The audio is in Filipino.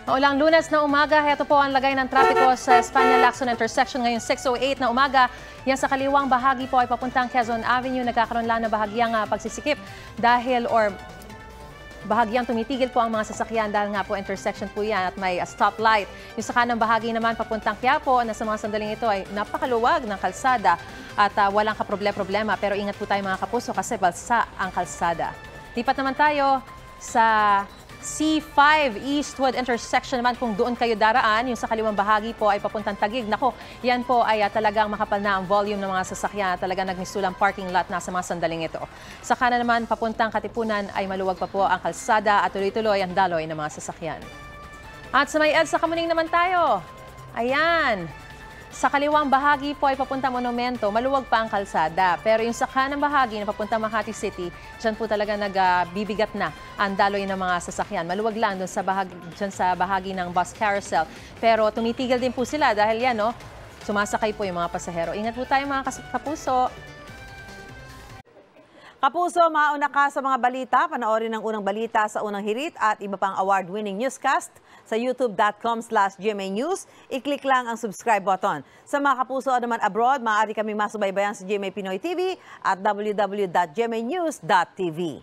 Maulang Lunes na umaga, heto po ang lagay ng trapiko sa Espanya-Lacson intersection ngayong 6:08 na umaga. Yan sa kaliwang bahagi po ay papuntang Quezon Avenue. Nagkakaroon lang ng bahagyang pagsisikip bahagyang tumitigil po ang mga sasakyan dahil nga po intersection po yan at may stoplight. Yung sa kanang bahagi naman papuntang Quiapo na sa mga sandaling ito ay napakaluwag ng kalsada at walang kaproblema. Pero ingat po tayo mga kapuso kasi balsa ang kalsada. Lipat naman tayo sa C5 Eastwood intersection naman kung doon kayo daraan. Yung sa kaliwang bahagi po ay papuntang Taguig. Nako, yan po ay talagang makapal na ang volume ng mga sasakyan. Talagang nagmisulang parking lot na sa mga sandaling ito. Sa kanan naman papuntang Katipunan ay maluwag pa po ang kalsada at tuloy-tuloy ang daloy ng mga sasakyan. At sa may EDSA Kamuning naman tayo. Ayan. Sa kaliwang bahagi po ay papunta Monumento, maluwag pa ang kalsada. Pero yung sa kanang bahagi na papunta Makati City, dyan po talaga nagbibigat na ang daloy ng mga sasakyan. Maluwag lang dyan sa bahagi ng bus carousel. Pero tumitigil din po sila dahil yan, sumasakay po yung mga pasahero. Ingat po tayo mga kapuso. Kapuso, mauna ka sa mga balita. Panoorin ang unang balita sa unang hirit at iba pang award-winning newscast sa youtube.com/GMA News. I-click lang ang subscribe button. Sa mga kapuso naman abroad, maaari kaming masubaybayan sa GMA Pinoy TV at www.gmanews.tv.